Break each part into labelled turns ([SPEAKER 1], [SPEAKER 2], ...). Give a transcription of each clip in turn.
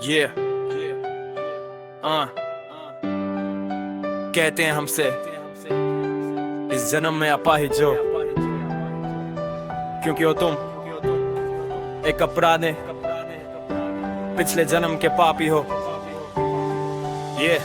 [SPEAKER 1] Yeah. कहते हैं हमसे इस जन्म में अपाहिज हो, क्योंकि हो तुम एक अपराधी, पिछले जन्म के पापी हो। ये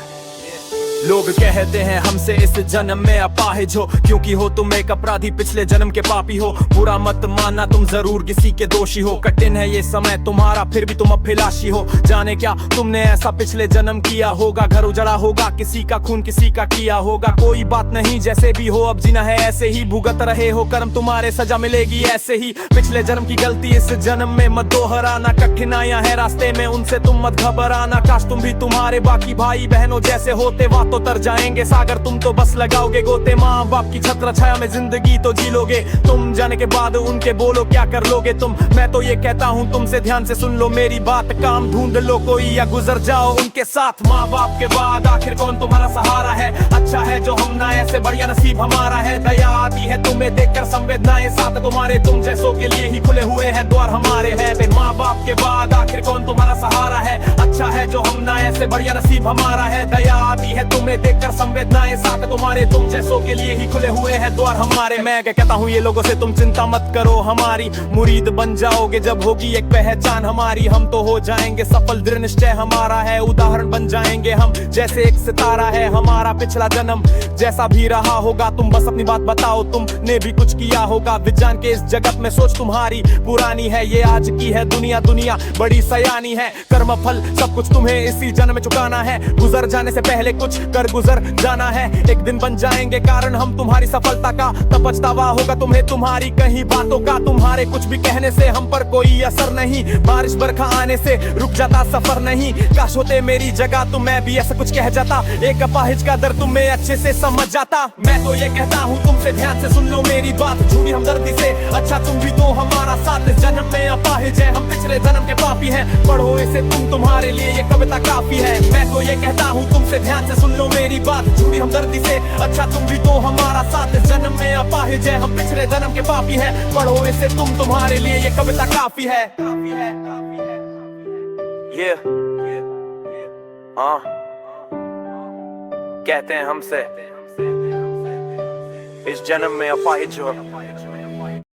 [SPEAKER 1] लोग कहते हैं हमसे इस जन्म में अपाहिज हो, क्योंकि हो तुम एक अपराधी, पिछले जन्म के पापी हो। बुरा मत मानना, तुम जरूर किसी के दोषी हो। कठिन है ये समय तुम्हारा, फिर भी तुम अभिलाषी हो। जाने क्या तुमने ऐसा पिछले जन्म किया होगा, घर उजड़ा होगा, किसी का खून किसी का किया होगा। कोई बात नहीं, जैसे भी हो अब जीना है ऐसे ही। भुगत रहे हो कर्म तुम्हारे, सजा मिलेगी ऐसे ही। पिछले जन्म की गलती इस जन्म में मत दोहराना। कठिनाइयां है रास्ते में, उनसे तुम मत घबराना। काश तुम भी तुम्हारे बाकी भाई बहनों जैसे होते, तो तर जाएंगे सागर, तुम तो बस लगाओगे गोते। माँ बाप की छत्र छाया में जिंदगी तो जी लोगे, तुम जाने के बाद उनके बोलो क्या कर लोगे तुम। मैं तो ये कहता हूँ तुमसे, ध्यान से सुन लो मेरी बात। काम ढूंढ लो कोई या गुजर जाओ उनके साथ। माँ बाप के बाद आखिर कौन तुम्हारा सहारा है? अच्छा है जो हम ना, ऐसे बढ़िया नसीब हमारा है। दया आती है तुम्हें देखकर, संवेदनाएं साथ तुम्हारे। तुम जैसों के लिए ही खुले हुए हैं द्वार हमारे हैं। माँ बाप के बाद आखिर कौन तुम्हारा सहारा है? अच्छा है जो हम ना, ऐसे बढ़िया नसीब हमारा है। दया आती है तुम्हें देखकर, संवेदनाएं साथ तुम्हारे। तुम जैसों के लिए ही खुले हुए हैं द्वार हमारे। मैं क्या कहता हूँ ये लोगों से, तुम चिंता मत करो, हमारी मुरीद बन जाओगे जब होगी एक पहचान हमारी। हम तो हो जाएंगे सफल, दृढ़ निश्चय हमारा है। उदाहरण बन जाएंगे हम, जैसे एक सितारा है हमारा। पिछला जन्म जैसा भी रहा होगा, तुम बस अपनी बात बताओ, तुमने भी कुछ किया होगा। विज्ञान के इस जगत में सोच तुम्हारी पुरानी है, ये आज की है दुनिया। दुनिया बड़ी सयानी है, कर्म फल सब कुछ तुम्हें इसी जन्म में चुकाना है। गुजर जाने से पहले कुछ कर गुजर जाना है। एक दिन बन जाएंगे कारण हम तुम्हारी सफलता का, तब पछतावा होगा तुम्हें तुम्हारी कहीं बातों का। तुम्हारे कुछ भी कहने से हम पर कोई असर नहीं, बारिश बरखा आने से रुक जाता सफर नहीं। काश होते मेरी जगह तो मैं भी ऐसा कुछ कह जाता, एक अपाहिज का दर्द तुम्हें अच्छे से समझ जाता। मैं तो ये कहता हूँ तुमसे, ध्यान से सुन लो मेरी बात। झूठी हमदर्दी से अच्छा तुम भी दो हमारा साथ। इस जन्म में अपाहिज है हम, पिछले जन्म के पापी हैं। पढ़ो इसे तुम, तुम्हारे लिए ये कविता काफी है। मैं तो ये कहता हूँ तुमसे, ध्यान से सुन लो मेरी बात। झूठी हमदर्दी से अच्छा तुम भी तो हमारा साथ। इस जन्म में अपाहिज है हम, पिछले जन्म के पापी हैं। पढ़ो इसे तुम, तुम्हारे लिए ये कविता काफी है। कहते हैं हमसे इस जन्म में अपाहिज हो,